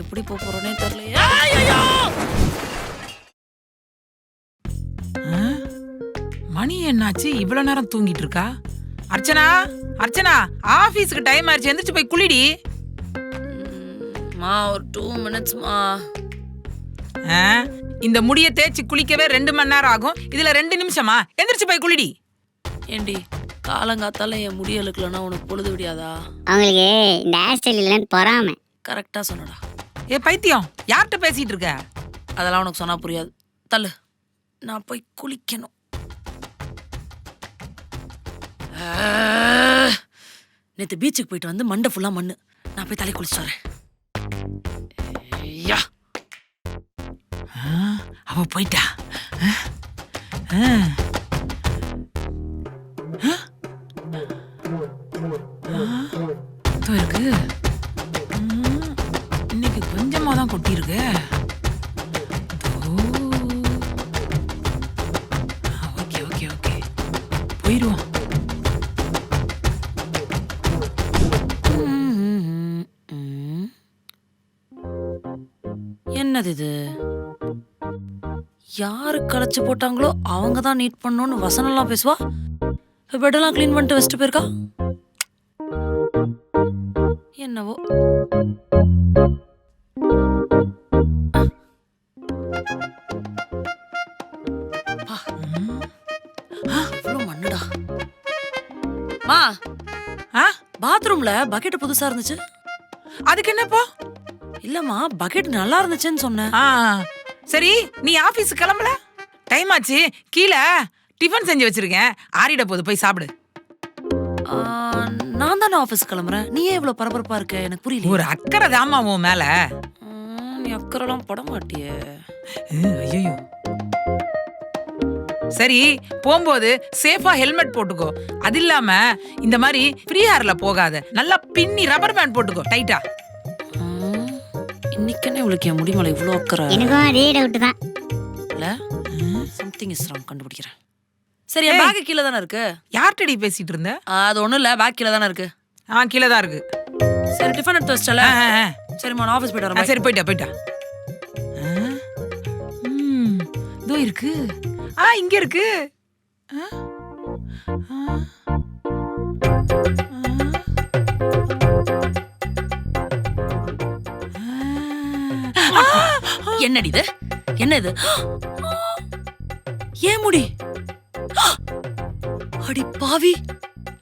எப்படி போறோனே தெரியல. ஐயோ! மணி என்னாச்சு? இவ்வளவு நேரம் தூங்கிட்டு இருக்கா? அர்ச்சனா, அர்ச்சனா, ஆபீஸ்க்கு டைம் ஆயிடுச்சு, எந்திரிச்சு போய் குளிடி. மா ஒரு 2 minutes மா. இந்த முடிய தேய்ச்சி குளிக்கவே 2 மணி நேரம் ஆகும், இதுல 2 நிமிஷமா? எந்திரிச்சு போய் குளிடி. ஏண்டி காலங்காத்தால என் முடி இழுக்கலன்னா உனக்கு பொழுது விடியாதா? அவங்களுக்கு இந்த ஹேர் ஸ்டைல் இல்லைன்னு பொறாம. கரெக்டா சொன்னடா. ஏ பைத்தியம், யார்கிட்ட பேசிட்டு இருக்க? அதெல்லாம் உனக்கு சொன்னா புரியாது. தள்ளு, நான் போய் குளிக்கணும். நேத்து பீச்சுக்கு போயிட்டு வந்து மண்டை ஃபுல்லா மண்ணு. நான் போய் தலை குளிச்சு வரேன். அவ போயிட்டா. இருக்கு. இன்னைக்கு கொஞ்சமா தான் கொட்டி இருக்கு. ஓகே ஓகே ஓகே, போயிடுவோம். என்னது இது? யாரு களைச்சு போட்டாங்களோ அவங்க தான் நீட் பண்ணணும்னு வசனம்லாம் பேசுவா. பெட்டெல்லாம் க்ளீன் பண்ணிட்டு வச்சுட்டு போயிருக்கா. என்னவோ. இவ்வளவு மண்ணுடா. மா, பாத்ரூம்ல பக்கெட் புதுசா இருந்துச்சு. அதுக்கு என்னப்போ? இல்லம்மா, பக்கெட் நல்லா இருந்துச்சுன்னு சொன்னேன். சரி, நீ ஆபீஸ் கிளம்பல? டைம் ஆச்சு. கீழே டிஃபன் செஞ்சு வச்சிருக்கேன், ஆறிட போது, போய் சாப்பிடு. நான் தானே ஆபீஸ் கிளம்புறேன், நீ ஏன் இவ்வளவு பரபரப்பா இருக்க? எனக்கு புரியல. ஒரு அக்கறை தாமா உன் மேல. நீ அக்கறைலாம் பட மாட்டியே. ஐயோ. சரி, போகும்போது சேஃபா ஹெல்மெட் போட்டுக்கோ. அது இல்லாம இந்த மாதிரி ஃப்ரீ ஹேர்ல போகாத, நல்லா பின்னி ரப்பர் பேண்ட் போட்டுக்கோ டைட்டா. இன்னைக்குன்னு இவளுக்கு என் முடிமலை இவ்வளோ அக்கறை. எனக்கும் அதே டவுட் தான். இல்ல, சம்திங் இஸ் ராங், கண்டுபிடிக்கிறேன். சரி, என் பேக் கீழே தானே இருக்கு. யார்கிட்டடி பேசிட்டு இருந்த? அது ஒண்ணும் இல்ல, பேக் கீழே தானே இருக்கு. கீழே தான் இருக்கு. சரி, டிஃபன் எடுத்து வச்சிட்டல. சரிம்மா, நான் ஆஃபீஸ் போயிட்டு வரேன். சரி, போயிட்டா போயிட்டா. இதோ இருக்கு. இங்க இருக்கு. என்னடி இது? என்ன இது? ஏன் முடி? அடி பாவி,